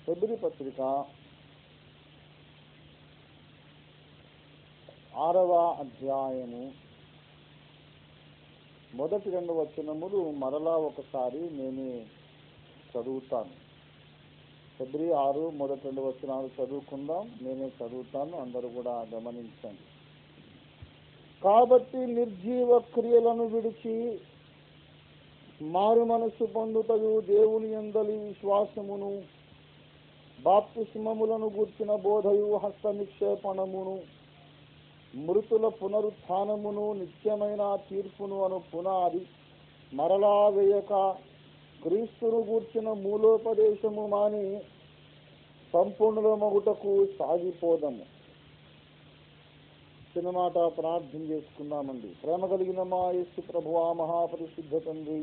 Hebrew పత్రిక 6వ అధ్యాయము మొదటి 2 వచనములు మరలా ఒకసారి నేను చదువుతాను. హెబ్రీ 6 మొదటి 2 వచనాలు చదువుకుందాం. నేనే చదువుతాను, అందరూ కూడా గమనించండి. కాబట్టి నిర్జీవ క్రియలను విడిచి మారు మనసు పొందుటయు దేవుని యందలి విశ్వాసమును బాప్తిస్మములను గూర్చిన బోధయు హస్త నిక్షేపణమును మృతుల పునరుత్థానమును నిత్యమైన తీర్పును అను పునాది మరలా వేయక క్రీస్తును గూర్చిన మూలోపదేశము మాని సంపూర్ణమగుటకు సాగిపోదము. చిన్నమాట ప్రార్థన చేసుకుందామండి. ప్రేమ కలిగిన మా యేసు ప్రభువా, మహాపరిశుద్ధ తండ్రి,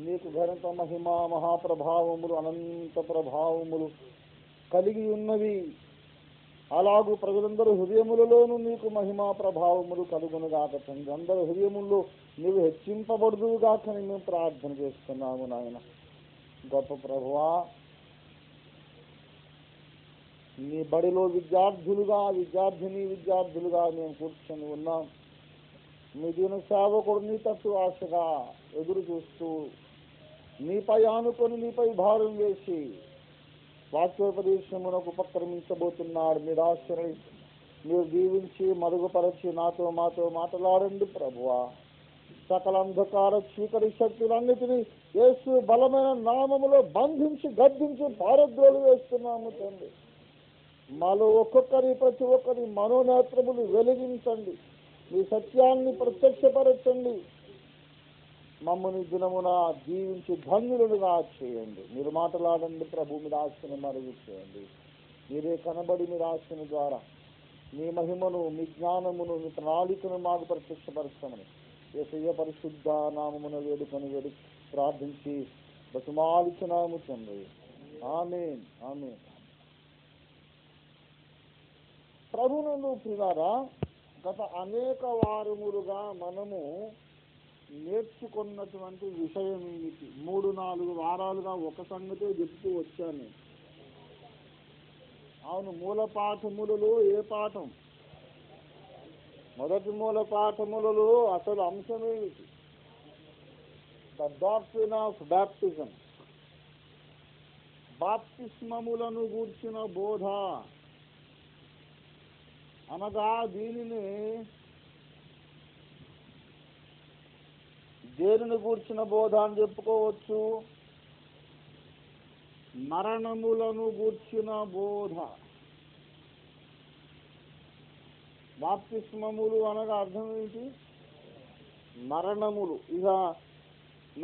నీకు ఘనత మహిమ మహాప్రభావములు అనంత ప్రభావములు కలిగి ఉన్నవి. అలాగూ ప్రజలందరూ హృదయములలోనూ నీకు మహిమా ప్రభావములు కలుగునుగాక తండ్రి. అందరి హృదయముల్లో నీవు హెచ్చింపబడుదువుగాకని మేము ప్రార్థన చేస్తున్నాము నాయన. గొప్ప ప్రభువా, నీ బడిలో విద్యార్థులుగా మేము కూర్చొని ఉన్నాం. మీ దీన సేవకుడు నీ తట్టు ఆశగా ఎదురు చూస్తూ నీపై ఆనుకొని నీపై భారం వేసి వాక్యోపదేశమునకు ఉపక్రమించబోతున్నాడు. మీరు ఆశ్రయి, మీరు దీవించి మరుగుపరచి మాతో మాట్లాడండి ప్రభువా. సకల అంధకార చీకటి శక్తులన్నిటినీ యేసు బలమైన నామములో బంధించి గద్దించి పారద్రోలు వేస్తున్నాము తండ్రి. మాలో ప్రతి ఒక్కరి మనోనేత్రములు వెలిగించండి. మీ సత్యాన్ని ప్రత్యక్షపరచండి. మమ్మల్ని దినమున జీవించి ధన్యులుగా చేయండి. మీరు మాట్లాడండి ప్రభు. మీరు ఆశను మరుగు చేయండి. మీరే కనబడి మీరు ఆశను ద్వారా మీ మహిమను, మీ జ్ఞానమును, మీ ప్రణాళికను మాకు ప్రత్యక్షపరచమని యేసయ్య పరిశుద్ధ నామమున వేడుకొని ప్రార్థించి బతిమాలుచున్నాము తండ్రి. ఆమేన్, ఆమేన్. ప్రభువునందు ప్రియులారా, గత అనేక వారములుగా మనము నేర్చుకున్నటువంటి విషయం ఏమిటి? 3-4 వారాలుగా ఒక సంగతే చెప్తూ వచ్చాను. అవును, మూల పాఠములలో ఏ పాఠం? మొదటి మూల పాఠములలో అసలు అంశం ఏమిటి? ద డాక్ట్రిన్ ఆఫ్ బాప్టిజం, బాప్తిస్మములను గూర్చిన బోధ అనగా దేనిని గూర్చిన బోధ అని చెప్పుకోవచ్చు? మరణములను గూర్చిన బోధ. బాప్తిస్మములు అనగా అర్థం ఏంటి? మరణములు. ఇక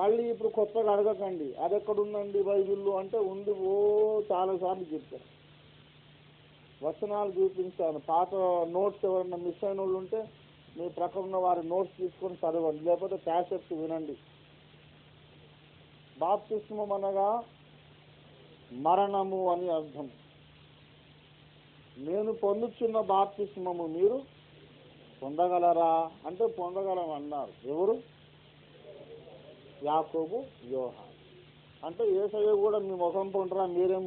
మళ్ళీ ఇప్పుడు కొత్తగా అడగకండి అది ఎక్కడుందండి బైబిల్లో అంటే ఉంది. చాలాసార్లు చెప్పారు, వచనాలు చూపించాను. పాత నోట్స్ ఎవరైనా మిస్ అయిన వాళ్ళు ఉంటే మీ ప్రక్కన ఉన్న వారి నోట్స్ తీసుకొని చదవండి, లేకపోతే క్యాసెట్స్ వినండి. బాప్తిస్మం అనగా మరణము అని అర్థం. నేను పొందుచున్న బాప్తిస్మము మీరు పొందగలరా అంటే పొందగలం అన్నారు. ఎవరు? యాకోబు, యోహాను. అంటే యేసయ్య కూడా మీ ముఖం పొందరా, మీరేం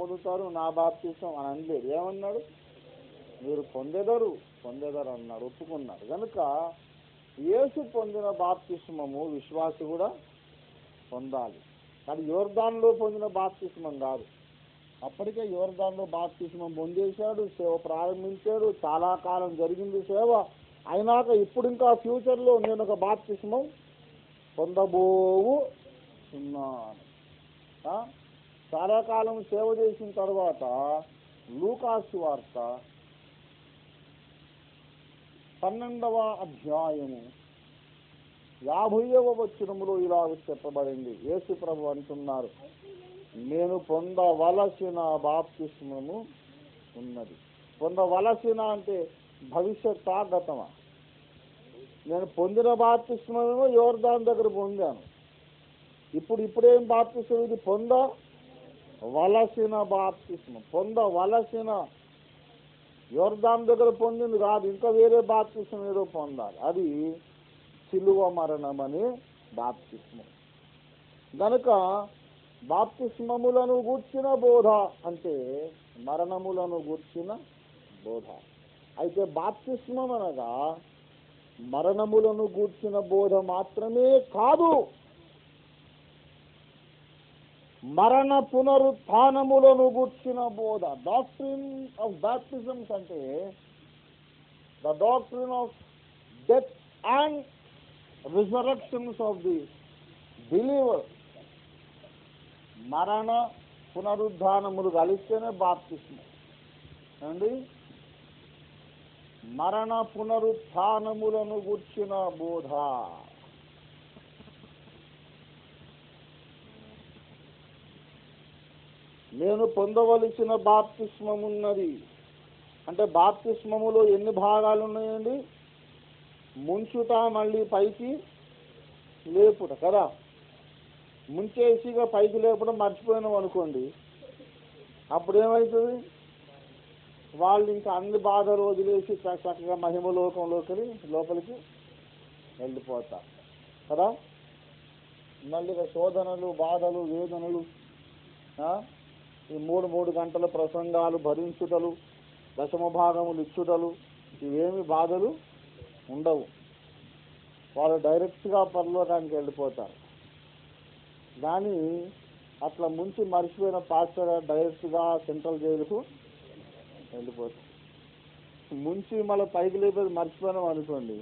పొందుతారు నా బాప్తిస్మం అని అనలేదు. ఏమన్నాడు? మీరు పొందెదరు అన్నాడు, ఒప్పుకున్నాడు. కనుక యేసు పొందిన బాప్తిస్మము విశ్వాసి కూడా పొందాలి. కానీ యోర్దానులో పొందిన బాప్తిస్మం కాదు. అప్పటికే యోర్దానులో బాప్తిస్మం పొందేశాడు, సేవ ప్రారంభించాడు, చాలా కాలం జరిగింది సేవ. అయినాక ఇప్పుడు ఇంకా ఫ్యూచర్లో నేను ఒక బాప్తిస్మం పొందబోతున్నాను. చాలా కాలం సేవ చేసిన తర్వాత లూకాసు వార్త 12వ అధ్యాయము 50వ వచనములో ఇలా చెప్పబడింది. యేసు ప్రభు అంటున్నారు, నేను పొందవలసిన బాప్తిస్మము ఉన్నది. పొందవలసిన అంటే భవిష్యత్ గతమా? నేను పొందిన బాప్తిస్మమేమో యోర్దాను దగ్గర పొందాను. ఇప్పుడేం బాప్తిస్మం? ఇది పొందవలసిన బాప్తిస్మం. పొందవలసిన యోర్దాను దగ్గర పొందింది కాదు, ఇంకా వేరే బాప్తిస్మం ఏదో పొందాలి. అది సిలువ మరణం అనే బాప్తిస్మం. గనుక బాప్తిస్మములను గూర్చిన బోధ అంటే మరణములను గూర్చిన బోధ. అయితే బాప్తిస్మం అనగా మరణములను గూర్చిన బోధ మాత్రమే కాదు, మరణ పునరుత్థానములను గూర్చిన బోధ. డాక్ట్రిన్ ఆఫ్ బాప్టిజమ్స్ అంటే the doctrine of death and resurrections of the believer. మరణ పునరుద్ధానములు కలిస్తేనే బాప్తిస్మం అండి. మరణ పునరుత్థానములను గూర్చిన బోధ. నేను పొందవలసిన బాప్తిస్మం ఉన్నది అంటే బాప్తిస్మములో ఎన్ని భాగాలు ఉన్నాయండి? ముంచుట, మళ్ళీ పైకి లేపుట కదా. ముంచేసిగా పైకి లేపడం మర్చిపోయినాం అనుకోండి, అప్పుడు ఏమవుతుంది? వాళ్ళు ఇంకా అన్ని బాధలు వదిలేసి చక్కగా మహిమలోకంలోకి లోపలికి వెళ్ళిపోతారు కదా. మళ్ళీ శోధనలు, బాధలు, వేదనలు, ఈ మూడు గంటల ప్రసంగాలు భరించుటలు, దశమ భాగములు ఇచ్చుటలు, ఇవేమి బాధలు ఉండవు. వాళ్ళు డైరెక్ట్గా పరలోకానికి వెళ్ళిపోతారు. కానీ అట్లా ముంచి మర్చిపోయిన పాస్టర్ డైరెక్ట్గా సెంట్రల్ జైలుకు వెళ్ళిపోతారు. ముంచి మళ్ళీ పైకి లేపేది మర్చిపోయినాం అనుకోండి,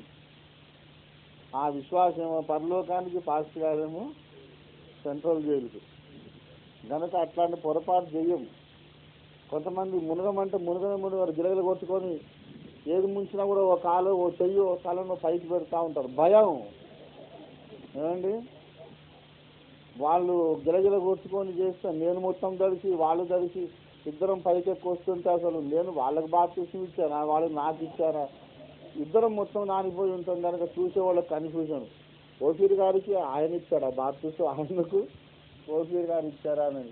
ఆ విశ్వాసం ఏమో పరలోకానికి, పాస్టర్ గారేమో సెంట్రల్ జైలుకు. కనుక అట్లాంటి పొరపాటు చెయ్యం. కొంతమంది మునగమంటే మునగరు, గిలగలు కొట్టుకొని ఏది ముంచినా కూడా ఓ కాలు, ఓ చెయ్యి, ఓ కాలను పైకి పెడతా ఉంటారు. భయం ఏమండి, వాళ్ళు గిలగిల కొట్టుకొని చేస్తే నేను మొత్తం తడిసి వాళ్ళు తడిసి ఇద్దరం పైకి ఎక్కువ వస్తుంటే అసలు నేను వాళ్ళకి బాప్తిసం ఇచ్చారా, వాళ్ళు నాకు ఇచ్చారా, ఇద్దరం మొత్తం నానిపోయి ఉంటాం. కనుక చూసేవాళ్ళకి కన్ఫ్యూజన్. ఓఫీర్ గారికి ఆయన ఇచ్చాడా బాప్తిసం, ఆయనకు ఓఫీర్ గారు ఇచ్చారా అని.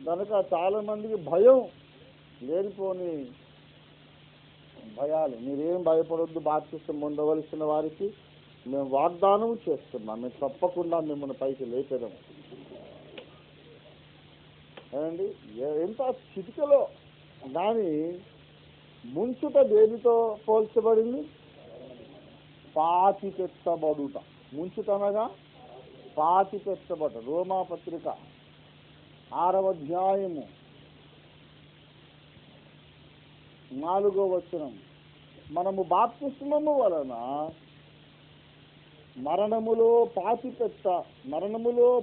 కనుక చాలా మందికి భయం, లేనిపోని భయాలు. మీరేం భయపడొద్దు, బాప్తిసం పొందవలసిన వారికి మేము వాగ్దానం చేస్తున్నాం, మేము తప్పకుండా మిమ్మల్ని పైకి లేపేదాం. ఏమండి, ఎంత చిటికలో. కానీ ముంచుట దేనితో పోల్చబడింది? పాతిపెట్టబడుట. ముంచుటనగా పాతిపెట్టబడుట. రోమాపత్రిక 6వ అధ్యాయము 4వ వచనం. మనము బాప్తిస్మము వలన మరణములో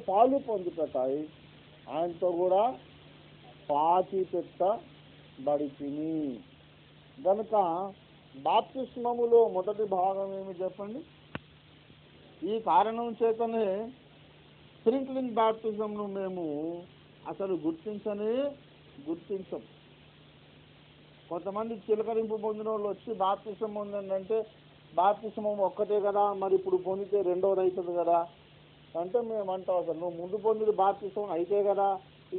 పాలు పొందుటకై ఆయనతో కూడా పాతిపెట్టబడితిమి. కనుక బాప్తిస్మములో మొదటి భాగం ఏమి చెప్పండి? ఈ కారణం చేతనే స్ప్రింక్లింగ్ బాప్టిజంను మేము అసలు గుర్తించం. కొంతమంది చిలకరింపు పొందిన వాళ్ళు వచ్చి బాప్తిసం పొందండి, బాప్తిస్మం ఒక్కటే కదా, మరి ఇప్పుడు పొందితే రెండోది అవుతుంది కదా అంటే మేమంటాం, అసలు నువ్వు ముందు పొందిన బాప్తిస్మం అయితే కదా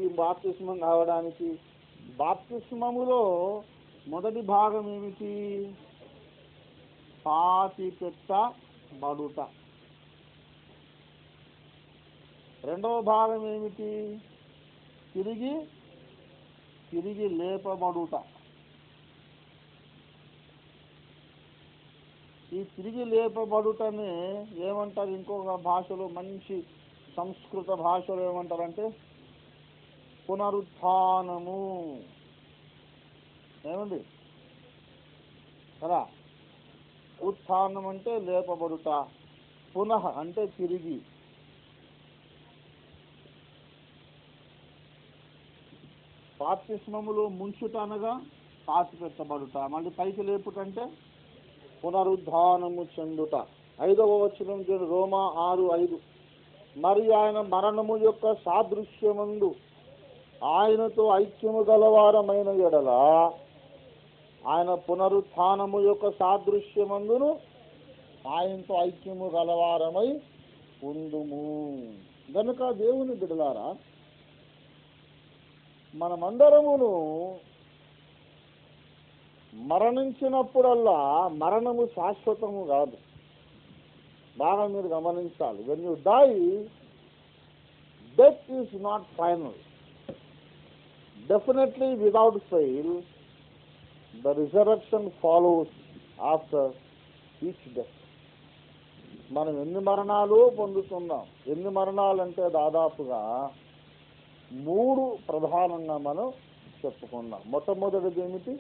ఈ బాప్తిస్మం కావడానికి. బాప్తిస్మములో మొదటి భాగం ఏమిటి? పాతిపెట్టబడుట. రెండవ భాగం ఏమిటి? తిరిగి లేపబడుట. ఈ తిరిగి లేపబడుటనే ఏమంటారు? ఇంకొక భాషలో, మంచి సంస్కృత భాషలో ఏమంటారంటే పునరుత్థానము. ఏమండి కదా, ఉత్థానం అంటే లేపబడుట, పునః అంటే తిరిగి. బాప్తిస్మములో ముంచుట అనగా పాతిపెట్టబడుట, మళ్ళీ పైకి లేపుటంటే పునరుద్ధానము చెందుట. 5వ వచనం రోమా 6:5. మరి ఆయన మరణము యొక్క సాదృశ్యమందు ఆయనతో ఐక్యము గలవారమైన ఎడల ఆయన పునరుత్థానము యొక్క సాదృశ్యమందును ఆయనతో ఐక్యము గలవారమై ఉందుము. గనుక దేవుని బిడ్డలారా, మనమందరమును మరణించినప్పుడల్లా మరణము శాశ్వతము కాదు. బాగా మీరు గమనించాలి. When you die, death is not final. Definitely, without fail, the resurrection follows after each death. మనం ఎన్ని మరణాలు పొందుతున్నాం. ఎన్ని మరణాలంటే దాదాపుగా 3 ప్రధానంగా మనం చెప్పుకున్నాం. మొట్టమొదటిది ఏమిటి?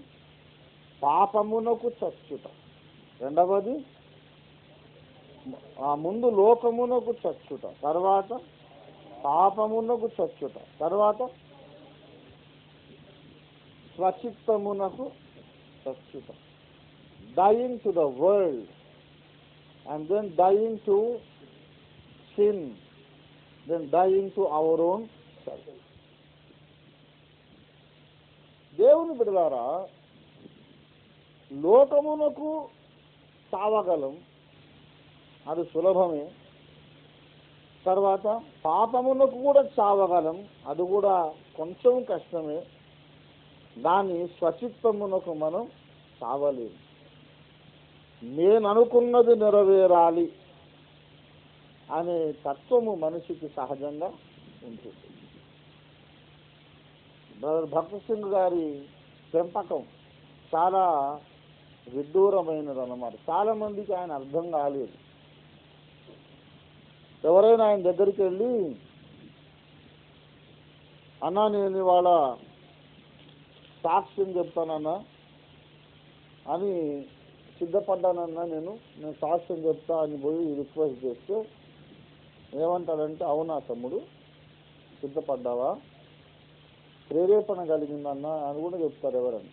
పాపమునకు చచ్చుట. రెండవది ఆ ముందు లోకమునకు చచ్చుట, తర్వాత పాపమునకు చచ్చుట, తర్వాత స్వచిత్తమునకు చచ్చుట. Dying to the world and then dying to sin, then dying to our own self. దేవుని బిడ్డలారా, లోకమునకు చావగలం, అది సులభమే. తర్వాత పాపమునకు కూడా చావగలం, అది కూడా కొంచెం కష్టమే. దాని స్వచిత్తమునకు మనం చావలేము. నేను అనుకున్నది నెరవేరాలి అనే తత్వము మనిషికి సహజంగా ఉంటుంది. బ్రదర్ భగత్ సింగ్ గారి పెంపకం చాలా విడ్డూరమైనది అన్నమాట. చాలా మందికి ఆయన అర్థం కాలేదు. ఎవరైనా ఆయన దగ్గరికి వెళ్ళి, అన్నా నేను ఇవాళ సాక్ష్యం చెప్తానన్నా అని సిద్ధపడ్డానన్నా, నేను సాక్ష్యం చెప్తా అని పోయి రిక్వెస్ట్ చేస్తే ఏమంటాడంటే, అవునా తమ్ముడు సిద్ధపడ్డావా, ప్రేరేపణ కలిగిందన్నా అని కూడా చెప్తారు ఎవరని.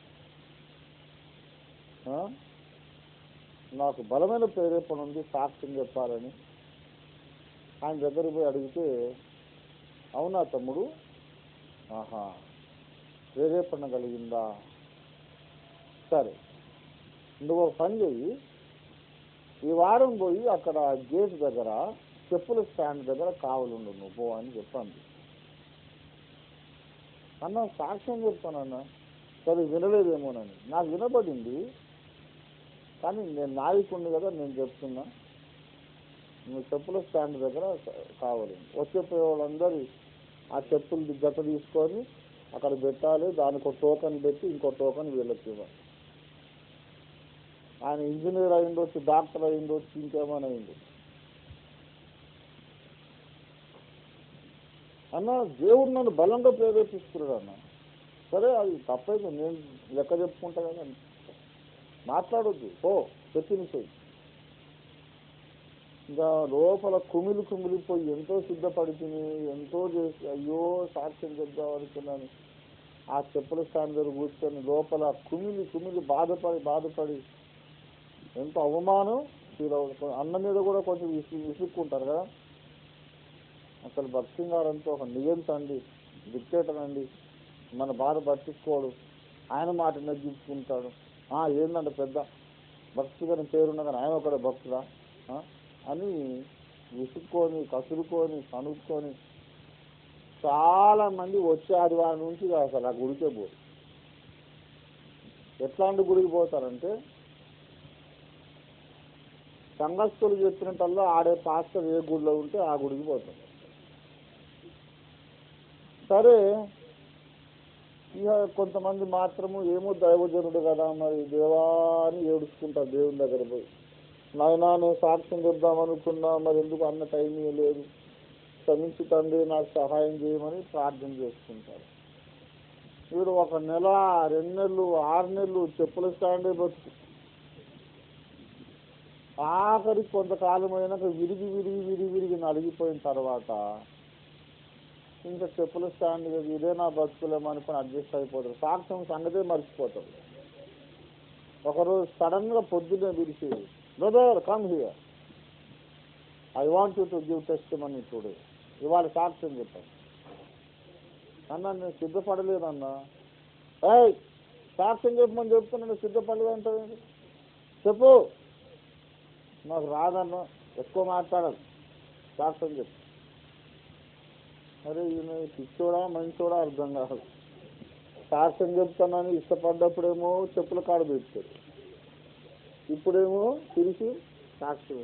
నాకు బలమైన ప్రేరేపణ ఉంది సాక్ష్యం చెప్పాలని ఆయన దగ్గరికి పోయి అడిగితే, అవునా తమ్ముడు, ఆహా ప్రేరేపణ కలిగిందా, సరే నువ్వు పని చెయ్యి, ఈ వారం పోయి అక్కడ గేట్ దగ్గర చెప్పుల స్టాండ్ దగ్గర కావలుండు నువ్వు పో అని చెప్పాను. అన్న సాక్ష్యం చెప్తానన్నా, సరే వినలేదేమోనని. నాకు వినబడింది, కానీ నేను నాయకుడిని కదా, నేను చెప్తున్నా, నువ్వు చెప్పుల స్టాండ్ దగ్గర కావాలి. వచ్చే వాళ్ళందరూ ఆ చెప్పులు జత తీసుకొని అక్కడ పెట్టాలి, దానికి ఒక టోకన్ పెట్టి ఇంకో టోకన్ వీళ్ళకి ఇవ్వాలి. ఆయన ఇంజనీర్ అయిండొచ్చు, డాక్టర్ అయిండొచ్చు, ఇంకేమైనా అయిండొచ్చు. అన్న దేవుడు నన్ను బలంగా ప్రేరేపిస్తున్నాడు అన్న. సరే అది తప్పైతే నేను లెక్క చెప్పుకుంటా కదా, మాట్లాడొద్దు, ఓ చెప్పింది. ఇంకా లోపల కుమిలిపోయి ఎంతో సిద్ధపడిపోయి ఎంతో చేసి అయ్యో సాక్ష్యం చెప్దాం అనుకున్నాను. ఆ చెప్పుల స్టాండ్ దగ్గర కూర్చొని లోపల కుమిలి బాధపడి ఎంతో అవమానం ఫీల్ అవుతుంది. అన్న మీద కూడా కొంచెం విసుక్కుంటారు కదా. అసలు భగత్ సింగ్ గారు అంతా ఒక నియంత్రండి, డిక్టేటర్ అండి, మన బాధ పట్టించుకోడు, ఆయన మాట నెగ్గించుకుంటాడు. ఏందంటే పెద్ద భక్తి గారి పేరున్న కానీ ఆయన ఒకడే భక్తుడా అని విసుక్కొని కసురుకొని కనుక్కొని చాలా మంది వచ్చే ఆదివారం నుంచి అసలు ఆ గుడికే పోరు. ఎట్లాంటి గుడికి పోతారంటే, సంఘస్థులు చెప్పినట్టల్లా ఆడే పాస్టర్ ఏ గుడిలో ఉంటే ఆ గుడికి పోతారు. సరే ఇక కొంతమంది మాత్రము ఏమో దైవజనుడు కదా మరి దేవాని ఏడుచుకుంటారు దేవుని దగ్గర పోయి, నాయనా నేను సాక్ష్యం చెప్దామనుకున్నా, మరి ఎందుకు అన్న టైం లేదు, క్షమించి తండ్రి నాకు సహాయం చేయమని ప్రార్థన చేసుకుంటారు. వీడు 1 నెల 2 నెలలు 6 నెలలు చెప్పుల స్టాండే బతుకు. ఆఖరికి కొంతకాలం అయినాక విరిగి నలిగిపోయిన తర్వాత ఇంకా చెప్పుల స్టాండ్ ఇదే నా బతుకులేమనుకుని అడ్జస్ట్ అయిపోతారు. సాక్ష్యం సంగతే మర్చిపోతారు. ఒకరోజు సడన్గా పొద్దున్నే పిలిచి, brother come here, I want you to give testimony today, ఇవాళ సాక్ష్యం చెప్పాను. అన్నా నేను సిద్ధపడలేదన్నా. సాక్ష్యం చెప్పమని చెప్తున్నా, సిద్ధపడలేదంటే చెప్పు. నాకు రాదన్నా, ఎక్కువ మాట్లాడదు, సాక్ష్యం చెప్పు. అరే ఈయన పిచ్చోడా మంచోడా అర్థం కాదు. సాక్ష్యం చెప్తానని ఇష్టపడ్డప్పుడేమో చెప్పుల కాడ పెడతాడు, ఇప్పుడేమో తిరిగి సాక్ష్యం.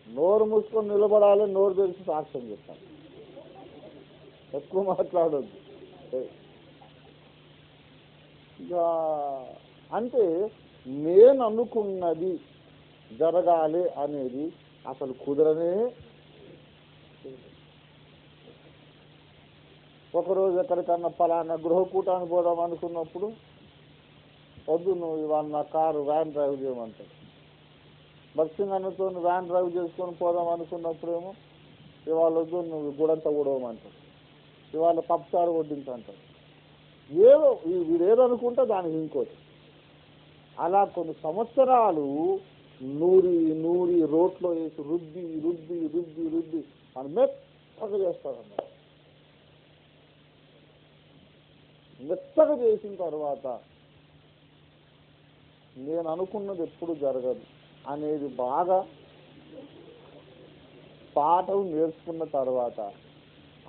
నోరు మూసుకొని నిలబడాలి, నోరు తెరిచి సాక్ష్యం చెప్తాను. ఎక్కువ మాట్లాడొద్దు. ఇక అంటే నేను అనుకున్నది జరగాలి అనేది అసలు కుదరనే. ఒకరోజు ఎక్కడికన్నా పలానా గృహకూటానికి పోదాం అనుకున్నప్పుడు వద్దు నువ్వు ఇవాళ నా కారు వ్యాన్ డ్రైవ్ చేయమంటాడు. బస్సింగన్నతో వ్యాన్ డ్రైవ్ చేసుకొని పోదాం అనుకున్నప్పుడేమో ఇవాళ వద్దు నువ్వు గుడంతా ఊడవమంటాడు. ఇవాళ పప్పుచారు వడ్డించంటాడు. ఏదో వీడేదనుకుంటే దానికి ఇంకోటి. అలా కొన్ని సంవత్సరాలు నూరి రోట్లో వేసి రుద్ది అని మెత్తగా చేస్తాడన్నమాట. మెత్తగా చేసిన తర్వాత నేను అనుకున్నది ఎప్పుడు జరగదు అనేది బాగా పాఠం నేర్చుకున్న తర్వాత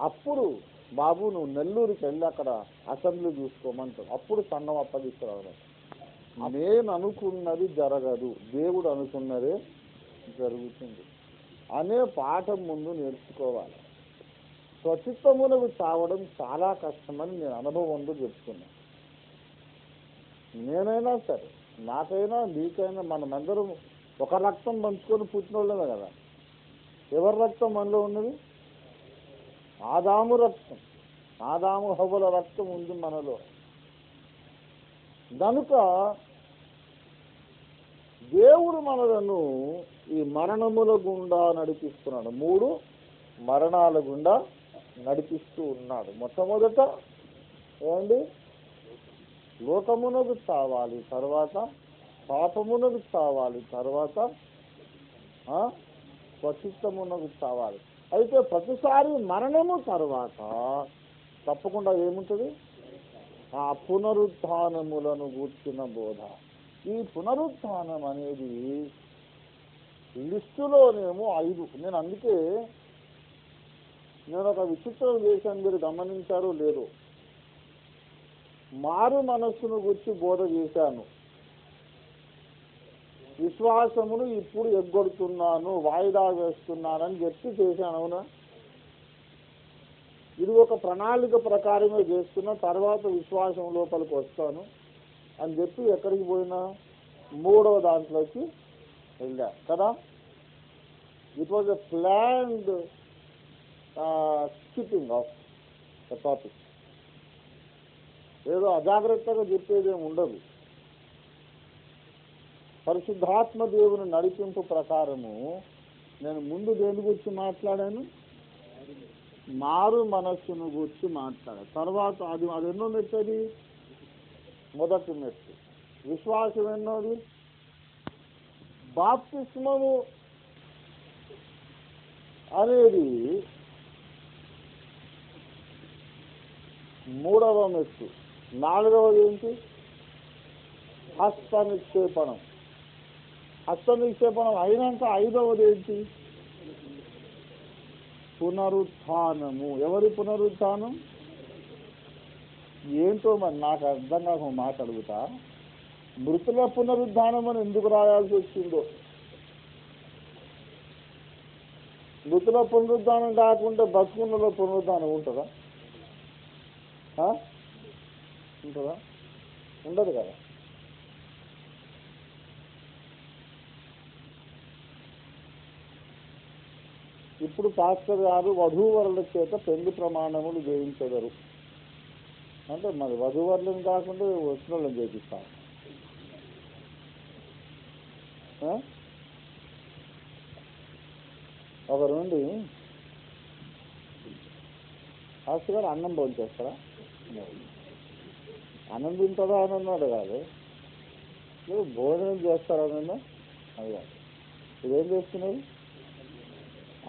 అప్పుడు బాబు నువ్వు నెల్లూరుకి వెళ్ళి అక్కడ అసెంబ్లీ చూసుకోమంటావు. అప్పుడు సంఘం అప్పగిస్తారు. నేను అనుకున్నది జరగదు, దేవుడు అనుకున్నదే జరుగుతుంది అనే పాఠం ముందు నేర్చుకోవాలి. స్వచిత్తమునకు చావడం చాలా కష్టమని నేను అనుభవంలో చెప్తున్నా. నేనైనా సరే, నాకైనా నీకైనా మనమందరం ఒక రక్తం పంచుకొని పుట్టినోళ్ళమే కదా. ఎవరి రక్తం మనలో ఉన్నది? ఆదాము రక్తం, ఆదాము హవ్వల రక్తం ఉంది మనలో. కనుక దేవుడు మనలను ఈ మరణముల గుండా నడిపిస్తున్నాడు. 3 మరణాల గుండా నడిపిస్తూ ఉన్నాడు. మొట్టమొదట ఏమండి, లోకమునకు చావాలి, తర్వాత పాపమునకు చావాలి, తర్వాత స్వచిత్తమునకు చావాలి. అయితే ప్రతిసారి మరణము తర్వాత తప్పకుండా ఏముంటుంది? ఆ పునరుత్థానములను గూర్చిన బోధ. ఈ పునరుత్థానం అనేది లిస్టులోనేమో 5. నేను అందుకే నేను ఒక విచిత్రం చేశాను, మీరు గమనించారో లేదో. మారు మనస్సును గురించి బోధ చేశాను. విశ్వాసమును ఇప్పుడు ఎగ్గొడుతున్నాను, వాయిదా వేస్తున్నానని చెప్పి చేశాను. అవునా? ఇది ఒక ప్రణాళిక ప్రకారమే చేస్తున్నా, తర్వాత విశ్వాసం లోపలికి వస్తాను అని చెప్పి ఎక్కడికి పోయినా 3వ దాంట్లోకి వెళ్ళా కదా. It was a planned skipping of the topic. ఏదో అజాగ్రత్తగా చెప్పేదేమి ఉండదు. పరిశుద్ధాత్మ దేవుని నడిపింపు ప్రకారము నేను ముందు దేని గురించి మాట్లాడాను? మారు మనస్సును గురించి మాట్లాడాను. తర్వాత అది ఎన్నో మెట్టది? మొదటి మెట్టు. విశ్వాసం ఎన్నోది? బాప్తిస్మము అనేది 3వ మెట్టు. 4వది ఏంటి? హస్త నిక్షేపణం. హస్త నిక్షేపణం అయినాక 5వది ఏంటి? పునరుత్థానము. ఎవరి పునరుత్థానం? ఏంటో మరి నాకు అర్థం కాక మాట అడుగుతా. మృతుల పునరుద్ధానం అని ఎందుకు రాయాల్సి వచ్చిందో. మృతుల పునరుద్ధానం కాకుండా బతుకున్నలో పునరుద్ధానం ఉంటుందా? ఉంటుందా? ఉండదు కదా. ఇప్పుడు పాస్టర్ గారు వధూవరుల చేత పెళ్లి ప్రమాణములు చేయించెదరు అంటే మరి వధూవరులను కాకుండా వచ్చిన వాళ్ళని చేపిస్తాను. ఒక నుండి పాస్టర్ గారు అన్నం భోంచేస్తారా? అన్నం తింటారా అని అన్నాడు కాదు, భోజనం చేస్తారనన్నా అది కాదు. ఇదేం చేస్తున్నారు?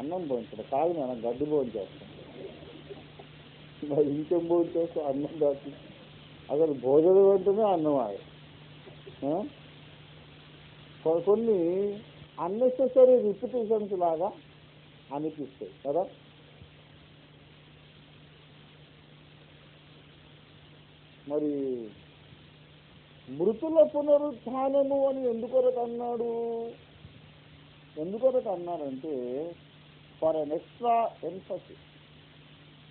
అన్నం భోంచడం కాదు, మనం గడ్డి భోంచేస్తాం. మరి ఇంకేం భోంచేస్తాం? అన్నం కాదు. అసలు భోజనం అంటేనే అన్నం. కొన్ని అన్నెసెసరీ రిపిటేషన్స్ లాగా అనిపిస్తాయి కదా. మరి మృతుల పునరుత్థానము అని ఎందుకొరకు అన్నాడు? ఎందుకొరకు అన్నారంటే ఫర్ ఎన్ ఎక్స్ట్రా ఎంఫసిస్.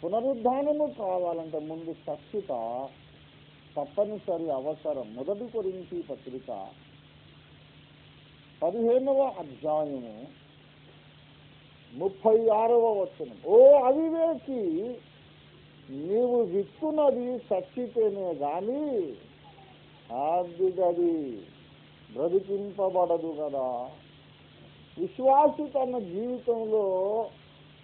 పునరుద్ధానము కావాలంటే ముందు చచ్చుట తప్పనిసరి అవసరం. 1 కొరింథీ పత్రిక 15వ అధ్యాయము 36వ వచనం. ఓ అవివేకి, నీవు విత్తున్నది చచ్చితేనే గాని అది బ్రతికింపబడదు కదా. విశ్వాసి తన జీవితంలో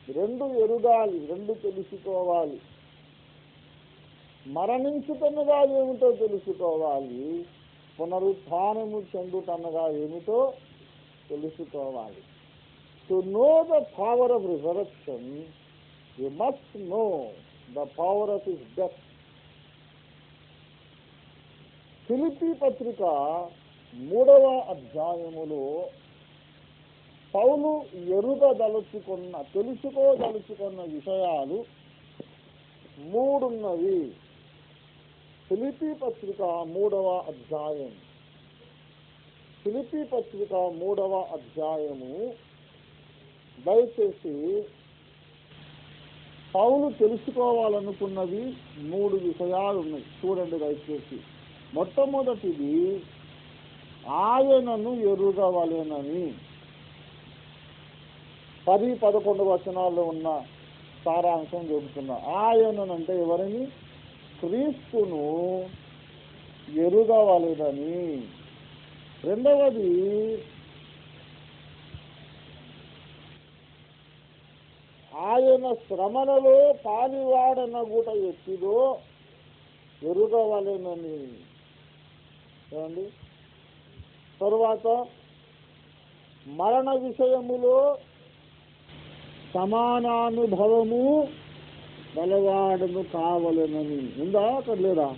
2 ఎరుగాలి, 2 తెలుసుకోవాలి. మరణించుటనగా ఏమిటో తెలుసుకోవాలి, పునరుత్థానము చెందుటనగా ఏమిటో తెలుసుకోవాలి. To know the power of resurrection you must know the power of his death. Philippi పత్రిక 3వ అధ్యాయములో పౌలు తెలుసుకోదలుచుకున్న విషయాలు 3 ఉన్నవి. ఫిలిప్పీ పత్రిక 3వ అధ్యాయం. ఫిలిప్పీ పత్రిక 3వ అధ్యాయము దయచేసి పౌలు తెలుసుకోవాలనుకున్నవి 3 విషయాలు ఉన్నాయి. చూడండి దయచేసి. మొట్టమొదటిది ఆయనను ఎరుగవలెనని. 10-11 వచనాల్లో ఉన్న సారాంశం చెబుతున్నా. ఆయనంటే ఎవరిని? క్రీస్తును ఎరుగవలెనని. రెండవది ఆయన శ్రమలలో పాలివాడనగుట ఎట్టిదో ఎరుగవలెనని. ఏమండి? తరువాత మరణ విషయములో సమానానుభవము గలవాడను కావలెనని. ఉందా అక్కడ లేదా?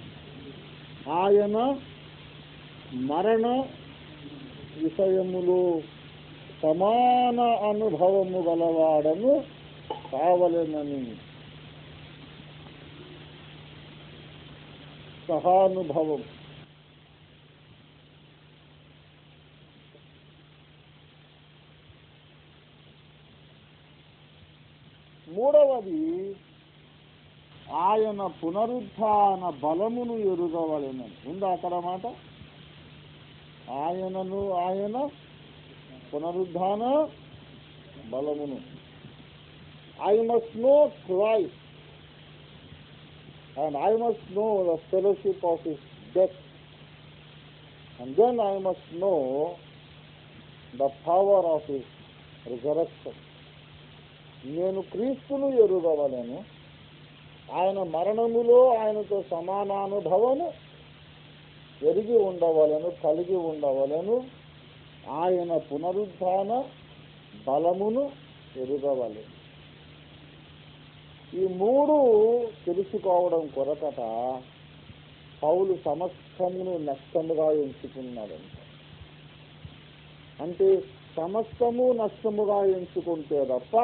ఆయన మరణ విషయములో సమాన అనుభవము గలవాడను కావలెనని. సహానుభవం. మూడవది ఆయన పునరుత్థాన బలమును ఎరుగవలెనని. ఉందా అక్కడ మాట? ఆయన పునరుత్థాన బలమును. I must know Christ and I must know the fellowship of his death, and then I must know the power of his resurrection. నేను క్రీస్తును ఎరుగవలెను, ఆయన మరణములో ఆయనతో సమానానుభవము ఎరిగి ఉండవలెను, కలిగి ఉండవలెను, ఆయన పునరుత్థాన బలమును ఎరుగవలెను. ఈ 3 తెలుసుకోవడం కొరకట పౌలు సమస్తమును నష్టముగా ఎంచుకున్నాడంట. అంటే సమస్తము నష్టముగా ఎంచుకుంటే తప్ప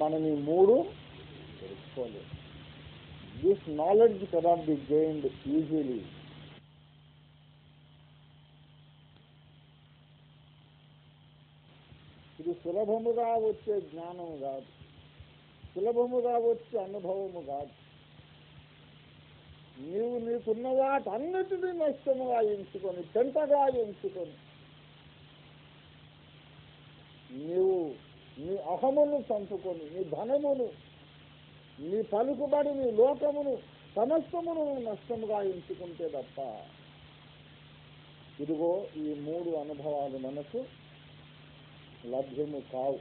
మనం ఈ 3 తెలుసుకోలేదు. This knowledge cannot be gained easily. ఇది సులభముగా వచ్చే జ్ఞానము కాదు, సులభముగా వచ్చే అనుభవము కాదు. నీకున్న వాటన్నిటినీ నష్టముగా ఎంచుకొని, పెంటగా ఎంచుకొని, నీవు నీ అహమును చంపుకొని, నీ ధనమును, నీ పలుకుబడి, నీ లోకమును, సమస్తమును నష్టముగా ఎంచుకుంటే తప్ప ఇదిగో ఈ 3 అనుభవాలు మనకు లభ్యము కావు.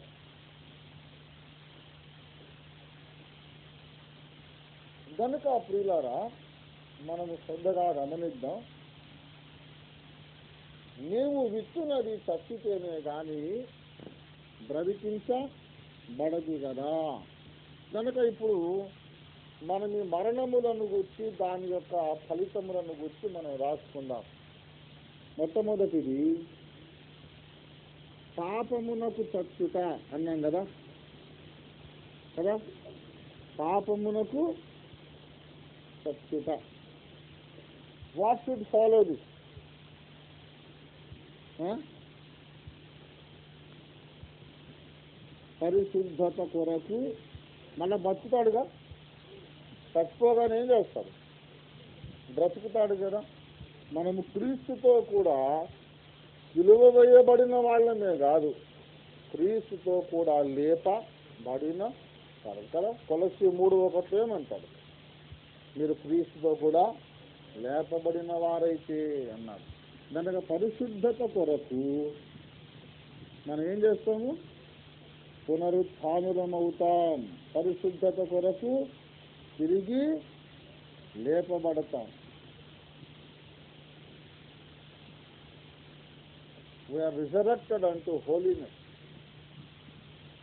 కనుక ప్రియులారా, మనము శ్రద్ధగా గమనిద్దాం. నీవు విత్తునది చచ్చితేనే గాని బ్రతికించబడదు కదా. కనుక ఇప్పుడు మనం ఈ మరణములను గురించి, దాని యొక్క ఫలితములను గురించి మనం రాసుకుందాం. మొట్టమొదటిది పాపమునకు చచ్చుట అన్నాం కదా. పాపమునకు చచ్చుట. What should follow this? పరిశుద్ధత కొరకు మళ్ళా బతుకుతాడుగా. చచ్చిపోగానే ఏం చేస్తాడు? బ్రతుకుతాడు కదా. మనము క్రీస్తుతో కూడా సిలువ వేయబడిన వాళ్ళమే కాదు, క్రీస్తుతో కూడా లేపబడిన కదా. కొలస్సీ 3:1 ఏమంటాడు? మీరు క్రీస్తుతో కూడా లేపబడిన వారైతే అన్నాడు. దానిక పరిశుద్ధత కొరకు మనం ఏం చేస్తాము? పునరుత్థానులమవుతాం. పరిశుద్ధత కొరకు తిరిగి లేపబడతాం. వీఆర్ రిజరెక్టెడ్ అంటూ హోలీనెస్.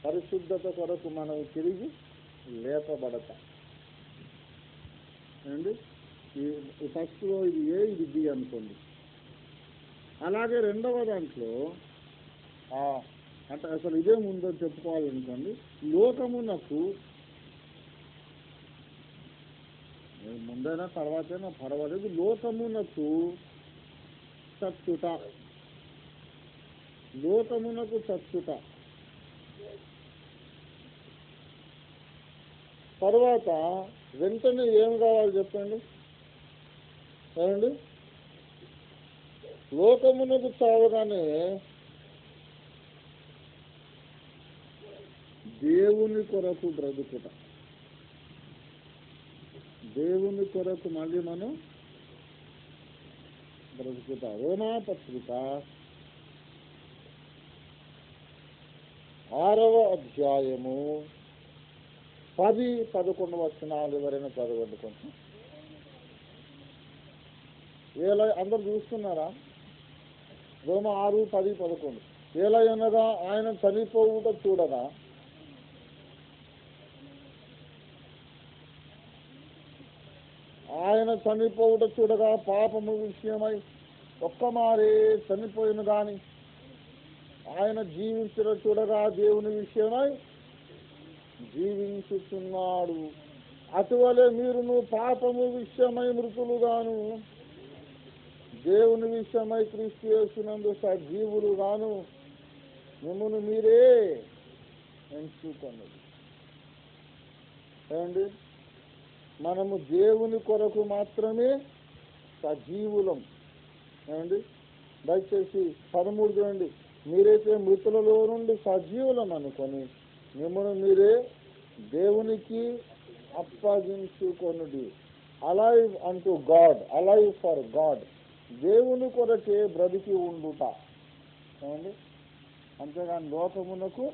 పరిశుద్ధత కొరకు మనం తిరిగి లేపబడతాం అండి. ఈ ఫస్ట్లో ఇది ఏ, ఇది బి అనుకోండి. అలాగే రెండవ దాంట్లో అంటే అసలు ఇదే ముందో చెప్పుకోవాలనుకోండి. లోకమునకు ముందైనా తర్వాతైనా పర్వాలేదు, లోకమునకు చచ్చుట. లోకమునకు చచ్చుట. తర్వాత వెంటనే ఏం కావాలి చెప్పండి? ఏమండి? లోకమునకు చావగానే దేవుని కొరకు బ్రతుకుట. దేవుని కొరకు మళ్ళీ మనం బ్రతుకుట. రోమాపత్రిక 6వ అధ్యాయము 10-11 వచనాలు ఎవరైనా చదవండి కొంచెం. అందరు చూస్తున్నారా? రోమ 6:10-11. ఏలయనగా ఆయన చనిపోవుట చూడగా పాపము విషయమై ఒక్కమారే చనిపోయిన గాని ఆయన జీవించిన చూడగా దేవుని విషయమై జీవించుతున్నాడు. అటువలే మీరును పాపము విషయమై మృతులుగాను దేవుని విషయమై క్రీస్తు యేసునందు సజీవులుగాను మిమ్మును మీరే ఎంచుకున్నది. ఏమండి? మనము దేవుని కొరకు మాత్రమే సజీవులం. ఏమండి? దయచేసి 13 చూడండి. మీరైతే మృతులలో నుండి సజీవులం అనుకొని మిమ్మల్ని మీరే దేవునికి అప్పగించుకొనుడి. అలైవ్ అంటూ గాడ్, అలైవ్ ఫర్ గాడ్. దేవుని కొరకే బ్రతికి ఉండుట. ఏమండి? అంతేగాని లోకమునకు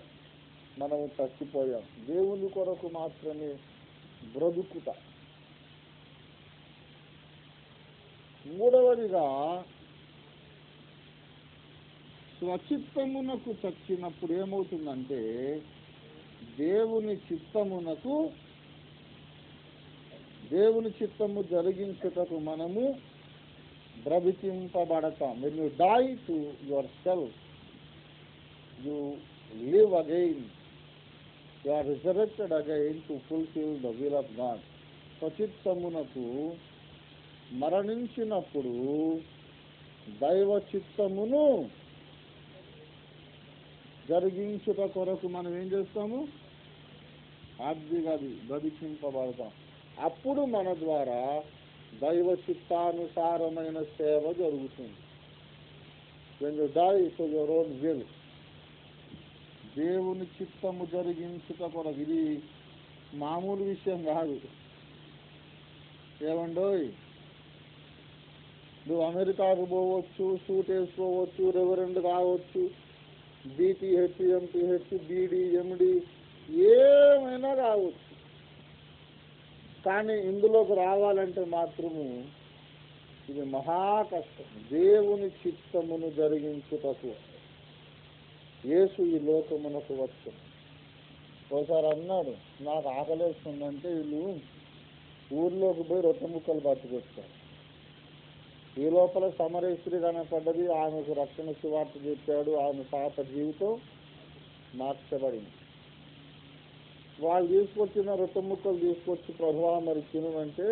మనము చచ్చిపోయాం. దేవుని కొరకు మాత్రమే బ్రతుకుట. మూడవదిగా స్వచిత్తమునకు చచ్చినప్పుడు ఏమవుతుందంటే దేవుని చిత్తము జరిగించుటకు మనము బ్రతికింపబడతాం. When you die to yourself, you live again. You are resurrected again to fulfill the will of God. స్వచిత్తమునకు మరణించినప్పుడు దైవ చిత్తమును జరిగించుట కొరకు మనం ఏం చేస్తాము? అది బ్రతికింపబడతాం. అప్పుడు మన ద్వారా దైవ చిత్తానుసారమైన సేవ జరుగుతుంది. When you die to your own will, దేవుని చిత్తము జరిగించుట కొరకు. ఇది మామూలు విషయం కాదు. ఏమండోయ్, నువ్వు అమెరికాకు పోవచ్చు, సూట్ వేసుకోవచ్చు, రెవరెండ్ కావచ్చు, BTH, MTH, BD, MD ఏమైనా కావచ్చు. కానీ ఇందులోకి రావాలంటే మాత్రము ఇది మహా కష్టం. దేవుని చిత్తమును జరిగించుటకు యేసు ఈ లోకమునకు వచ్చాడు. ఒకసారి అన్నాడు, నాకు ఆకలేస్తుందంటే వీళ్ళు ఊర్లోకి పోయి రొట్టె ముక్కలు పట్టుకొచ్చారు. ఈ లోపల సమరేశ్వరి కనపడ్డది. ఆమెకు రక్షణ సువార్త చెప్పాడు. ఆమె పాప జీవితం మార్చబడింది. వాళ్ళు తీసుకొచ్చిన రొట్టె ముక్కలు తీసుకొచ్చి ప్రభువా మరి తినమంటే,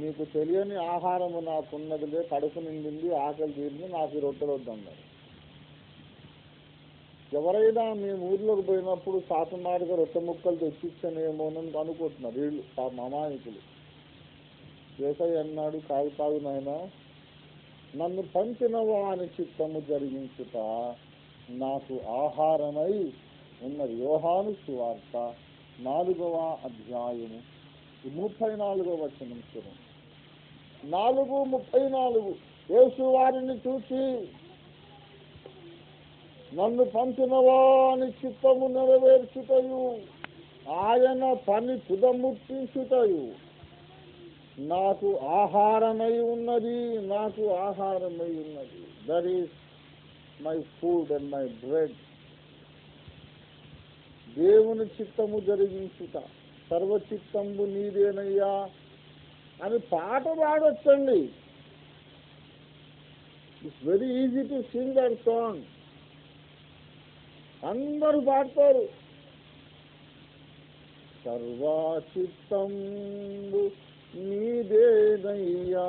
మీకు తెలియని ఆహారము నాకున్నదిలే, కడుపు నిండింది, ఆకలి తీరింది, నాకు ఈ రొట్టెలు వద్దన్నారు. ఎవరైనా మేము ఊర్లోకి పోయినప్పుడు సాతమాడిగా రొట్టె ముక్కలు తెచ్చిచ్చానేమోనని అనుకుంటున్నారు వీళ్ళు అమాయకులు. యేసయ్య అన్నాడు, కాదు కాదు నాయనా, నన్ను పంచిన వాని చిత్తము జరిగించుట నాకు ఆహారమై ఉన్నది. యోహాను సువార్త 4వ అధ్యాయము 34వ వచనం. 4:34 యేసు వారిని చూసి, నన్ను పంపిన వాని చిత్తము నెరవేర్చుటయు ఆయన పని తుదముట్టించుటయు నాకు ఆహారమై ఉన్నది, నాకు ఆహారమై ఉన్నది. That is my food and my bread. దేవుని చిత్తము జరిగించుట, సర్వచిత్తంబు నీదేనయ్యా అని పాట పాడొచ్చండి. It's very easy to sing that song. అందరూ పాడతారు. సర్వచిత్తంబు నీదేనయ్యా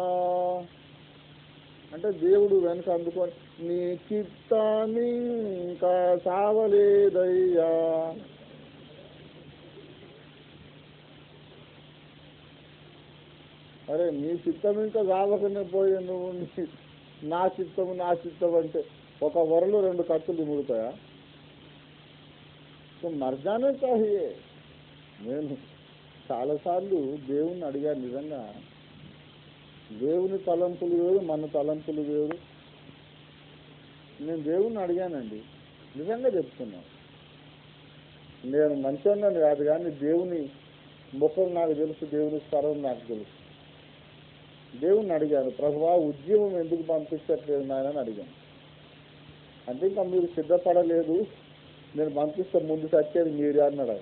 అంటే దేవుడు వెనక అందుకొని, నీ చిత్తమింకా సావలేదయ్యా. అరే నీ చిత్తం ఇంకా సావకనే పోయే నువ్వు నా చిత్తము నా చిత్తం అంటే ఒక వరలో 2 కత్తులు ముడతాయా? సో మర్జానే చాహియే. నేను చాలాసార్లు దేవుణ్ణి అడిగాను. నిజంగా దేవుని తలంపులు వేరు, మన తలంపులు వేరు. నేను దేవుణ్ణి అడిగానండి, నిజంగా చెప్తున్నాను. నేను మంచివాడిని కాదు, కానీ దేవుని ముఖం నాకు తెలుసు, దేవుని స్వరం నాకు తెలుసు. దేవుణ్ణి అడిగాను, ప్రభువా ఉద్యమం ఎందుకు పంపించట్లేదు నాయన అని అడిగాను. అంటే ఇంకా మీరు సిద్ధపడలేదు, నేను పంపిస్తే ముందు చచ్చేది మీరే అన్నాడు.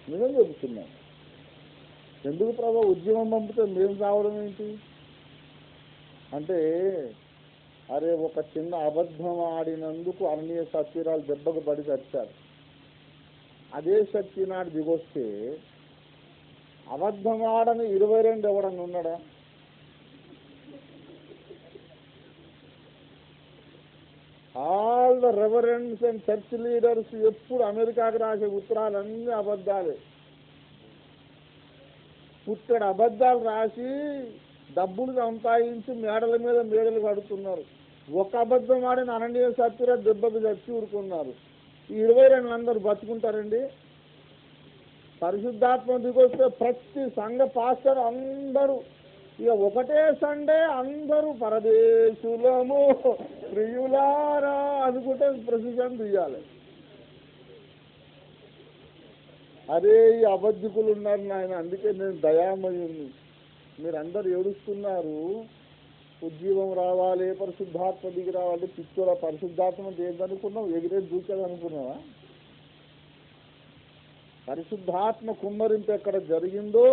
నిజం చెబుతున్నాను. ఎందుకు ప్రభా ఉద్యమం పంపితే మేము రావడం ఏంటి అంటే, అరే ఒక చిన్న అబద్ధం ఆడినందుకు అననీయ సత్యరాలు దెబ్బకు పడి చచ్చారు. అదే శక్తి నాడు దిగొస్తే అబద్ధం ఆడని 22 ఎవడన్నా ఉన్నాడా? All the reverends and church leaders ఎప్పుడు అమెరికాకు రాసే ఉత్తరాలన్నీ అబద్ధాలే. పుట్టడు అబద్ధాలు రాసి డబ్బులు సంపాదించి మేడల మీద మేడలు కడుతున్నారు. ఒక అబద్ధం ఆడిన అననీయ సత్యరా దెబ్బకు చచ్చి ఊరుకున్నారు. ఈ 22 అందరూ బతుకుంటారండి? పరిశుద్ధాత్మ దిగొస్తే ప్రతి సంఘ పాస్టర్ అందరూ ఇక ఒకటే సండే అందరూ పరదేశులము ప్రియులారా అనుకుంటే ప్రొసెషన్ తీయాలి. అదే ఈ అబద్ధికులు ఉన్నారు నాయన, అందుకే నేను దయామయుని. మీరందరూ ఏడుస్తున్నారు, ఉద్యమం రావాలి, పరిశుద్ధాత్మ దిగి రావాలి. పిచ్చోరా, పరిశుద్ధాత్మ ఏందనుకున్నావు? ఎగిరేది దూకేది అనుకున్నావా? పరిశుద్ధాత్మ కుమ్మరింపు ఎక్కడ జరిగిందో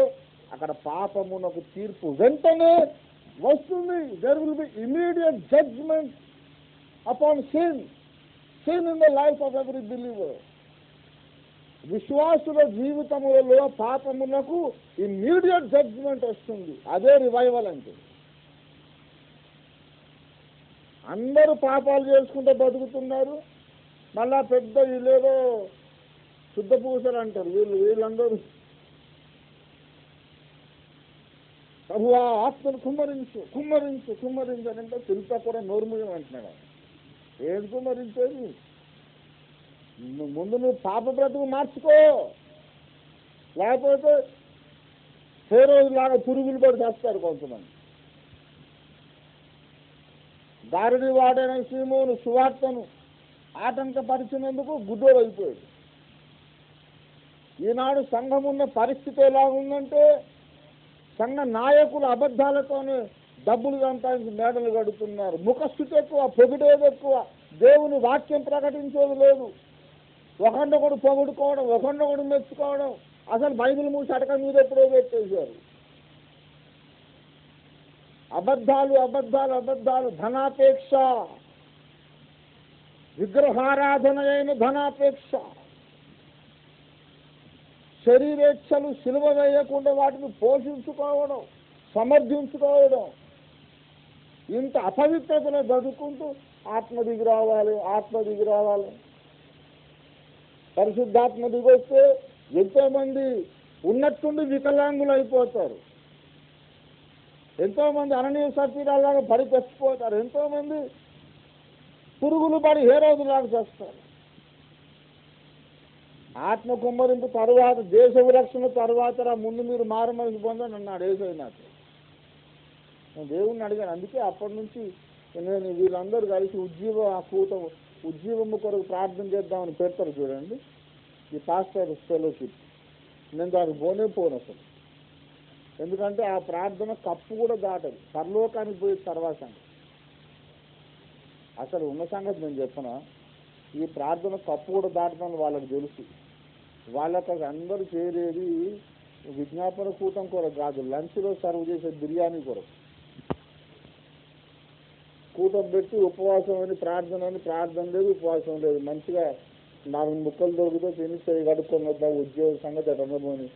అక్కడ పాపమునకు తీర్పు వెంటనే వస్తుంది. There will be immediate judgment upon sin in the life of every believer. విశ్వాసుల జీవితములలో పాపమునకు ఇమ్మీడియట్ జడ్జ్మెంట్ వస్తుంది. అదే రివైవల్ అంటే. అందరూ పాపాలు చేసుకుంటూ బతుకుతున్నారు, మళ్ళా పెద్ద వీళ్ళేదో శుద్ధ పూసలు అంటారు. వీళ్ళందరూ ప్రభువా ఆత్మను కుమ్మరించు కుమ్మరించు కుమ్మరించు అని అంటే శిల్ప కూడా నోర్ముయం అంటున్నాడు. ఏం కుమ్మరించేది? ముందు నువ్వు పాప బ్రతుకు మార్చుకో, లేకపోతే రోజులాగా పురుగులు పడి చేస్తారు కొంతమంది. దారిని వాడైన సీమోను సువార్తను ఆటంకపరిచినందుకు గుడ్డోడు అయిపోయాడు. ఈనాడు సంఘం ఉన్న పరిస్థితి ఎలా ఉందంటే, సంఘ నాయకులు అబద్ధాలతోనే డబ్బులు సంపాదించి మేడలు గడుతున్నారు. ముఖస్థుతి ఎక్కువ, పొగిడేది ఎక్కువ, దేవుని వాక్యం ప్రకటించేది లేదు. ఒకరినొకడు పొగుడుకోవడం, ఒకరినొకడు మెచ్చుకోవడం. అసలు బైబిల్ మూసి అటక మీద ఎప్పుడో పెట్టేశారు. అబద్ధాలు అబద్ధాలు అబద్ధాలు. ధనాపేక్ష, విగ్రహారాధన అయిన ధనాపేక్ష, శరీరేచ్ఛలు సిలువ వేయకుండా వాటిని పోషించుకోవడం, సమర్థించుకోవడం. ఇంత అపవిత్రతలో బతుకుంటూ ఆత్మ దిగి రావాలి, ఆత్మ దిగి రావాలి. పరిశుద్ధాత్మ దిగొస్తే ఎంతోమంది ఉన్నట్టుండి వికలాంగులు అయిపోతారు. ఎంతోమంది అననీయ సత్యాలాగా పడి చచ్చిపోతారు. ఎంతోమంది పురుగులు పడి హేరోదులాగా చేస్తారు. ఆత్మ కుమ్మరింపు తరువాత, దేశ రక్షణ తరువాత ముందు మీరు మారు మనసు పొందని అన్నాడు యేసయ్య నాతో. నేను దేవుణ్ణి అడిగాను. అందుకే అప్పటి నుంచి నేను వీళ్ళందరూ కలిసి ఉజ్జీవము కొరకు ప్రార్థన చేద్దామని పెడతారు చూడండి, ఈ పాస్టర్ ఫెలోషిప్. నేను దానికి పోను అసలు. ఎందుకంటే ఆ ప్రార్థన కప్పు కూడా దాటదు, పరలోకానికి పోయే తర్వాత. అసలు ఉన్న సంగతి నేను చెప్పనా, ఈ ప్రార్థన కప్పు కూడా దాటదని వాళ్ళకి తెలుసు. వాళ్ళకి అందరూ చేరేది విజ్ఞాపన కూటం కొరకు కాదు, లంచ్లో సర్వ్ చేసే బిర్యానీ కొరకు. కూటం పెట్టి ఉపవాసం అని ప్రార్థన లేదు, ఉపవాసం లేదు. మంచిగా 4 ముక్కలు దొరికితే తిని చేయి కడుక్కొని వద్దాం, ఉద్యోగ సంగతి ఎటనబోని,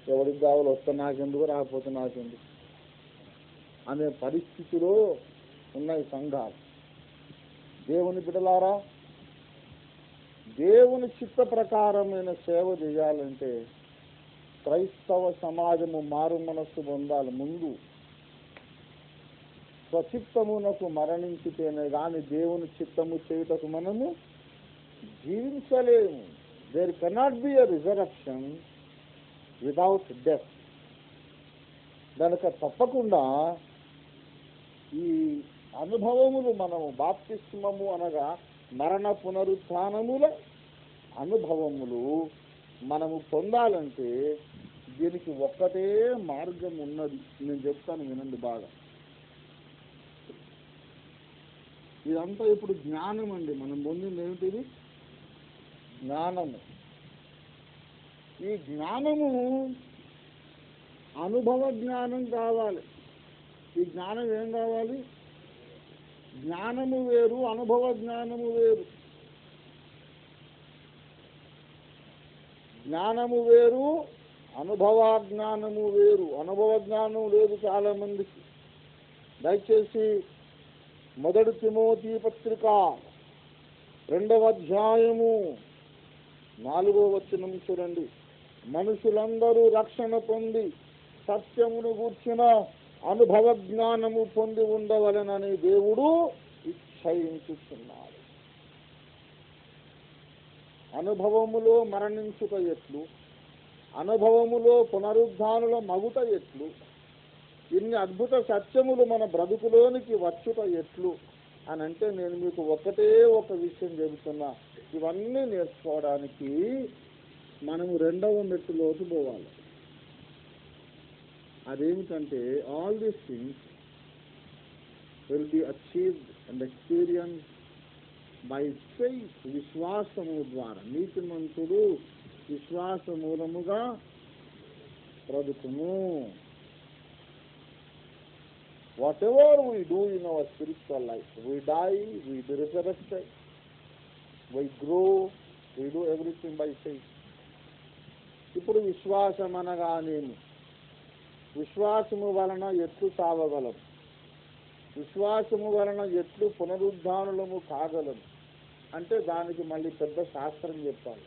ఎవరికి కావాలి, వస్తే నాకెందుకు, రాకపోతే నాకెందుకు అనే పరిస్థితిలో ఉన్నాయి సంఘాలు. దేవుని బిడ్డలారా, దేవుని చిత్త ప్రకారమైన సేవ చేయాలంటే క్రైస్తవ సమాజము మారు మనస్సు పొందాలి. ముందు స్వచిత్తమునకు మరణించితేనే కానీ దేవుని చిత్తము చేయుటకు మనము జీవించలేము. There cannot be a resurrection without death. కనుక తప్పకుండా ఈ అనుభవములు మనము బాప్తిస్మము అనగా మరణ పునరుత్థానముల అనుభవములు మనము పొందాలంటే దీనికి ఒక్కటే మార్గం ఉన్నది. నేను చెప్తాను, వినండి బాగా. ఇదంతా ఇప్పుడు జ్ఞానం అండి. మనం పొందింది ఏమిటిది? జ్ఞానము. ఈ జ్ఞానము అనుభవ జ్ఞానం కావాలి. ఈ జ్ఞానం ఏం కావాలి? జ్ఞానము వేరు, అనుభవ జ్ఞానము వేరు. జ్ఞానము వేరు, అనుభవ జ్ఞానము వేరు. అనుభవ జ్ఞానం లేదు చాలా మందికి. దయచేసి 1 తిమోతి పత్రిక 2వ అధ్యాయము 4వ వచనం చూడండి. మనుషులందరూ రక్షణ పొంది సత్యమును గూర్చిన అనుభవ జ్ఞానము పొంది ఉండవలెనని దేవుడు ఇచ్చయించుచున్నాడు. అనుభవములో మరణించుట ఎట్లు, అనుభవములో పునరుద్ధానుల మగుట ఎట్లు, ఇన్ని అద్భుత సత్యములు మన బ్రతుకులోనికి వచ్చుట ఎట్లు అని అంటే, నేను మీకు ఒకటే ఒక విషయం చెబుతున్నా. ఇవన్నీ నేర్చుకోవడానికి మనము 2వ మెట్టులోకి పోవాలి. అదేమిటంటే, all these things will be achieved and experience by faith, విశ్వాసము ద్వారా. నీతిమంతుడు విశ్వాస మూలముగా బ్రతుకును. Whatever we do in our spiritual life, we die, we be resurrected, we grow, we do everything by faith. ఇప్పుడు విశ్వాసం అనగానేమి? విశ్వాసము వలన ఎట్లు సావగలం, విశ్వాసము వలన ఎట్లు పునరుద్ధానులము కాగలం అంటే దానికి మళ్ళీ పెద్ద శాస్త్రం చెప్పాలి.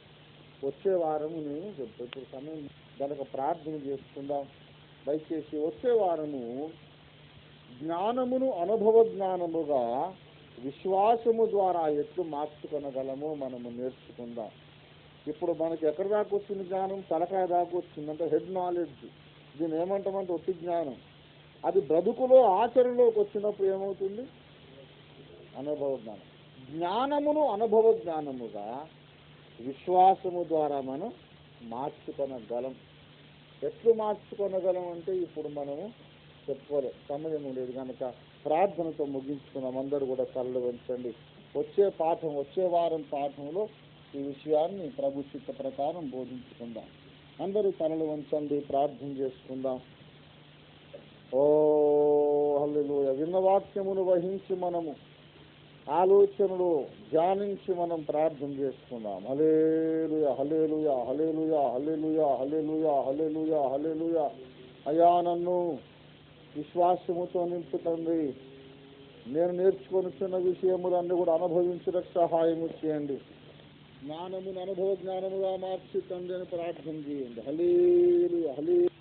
వచ్చే వారము నేను చెప్తాను. ఇప్పుడు సమయం కనుక ప్రార్థన చేసుకుందాం. దయచేసి వచ్చే వారము జ్ఞానమును అనుభవ జ్ఞానముగా విశ్వాసము ద్వారా ఎట్లు మార్చుకొనగలమో మనము నేర్చుకుందాం. ఇప్పుడు మనకి ఎక్కడి దాకా వచ్చింది జ్ఞానం? తలకాయ దాకా వచ్చిందంటే హెడ్ నాలెడ్జ్. దీన్ని ఏమంటామంటే ఒట్టి జ్ఞానం. అది బ్రతుకులో ఆచరణలోకి వచ్చినప్పుడు ఏమవుతుంది? అనుభవ జ్ఞానం. జ్ఞానమును అనుభవ జ్ఞానముగా విశ్వాసము ద్వారా మనం మార్చుకొనగలం. ఎట్లు మార్చుకొనగలం అంటే ఇప్పుడు మనము చెప్పుకోలేదు, సమయం లేదు కనుక ప్రార్థనతో ముగించుకున్నాం. అందరూ కూడా తలలు వంచండి. వచ్చే వారం పాఠంలో ఈ విషయాన్ని ప్రభు చిత్త ప్రకారం బోధించుకుందాం. అందరూ తలలు వంచండి, ప్రార్థన చేసుకుందాం. ఓ హల్లెలూయా. విన్న వాక్యమును వహించి మనము ఆలోచనలు ధ్యానించి మనం ప్రార్థన చేసుకుందాం. హల్లెలూయా, హల్లెలూయా, హల్లెలూయా, హల్లెలూయా, హల్లెలూయా, హల్లెలూయా, హల్లెలూయా. అయ్యా, నన్ను విశ్వాసముతో నింపుతండి. నేను నేర్చుకొనిచున్న విషయములన్నీ కూడా అనుభవించడానికి సహాయము చేయండి. జ్ఞానమును అనుభవ జ్ఞానముగా మార్చి తండ్రి అని ప్రార్థన చేయండి. హల్లెలూయా హల్లెలూయా.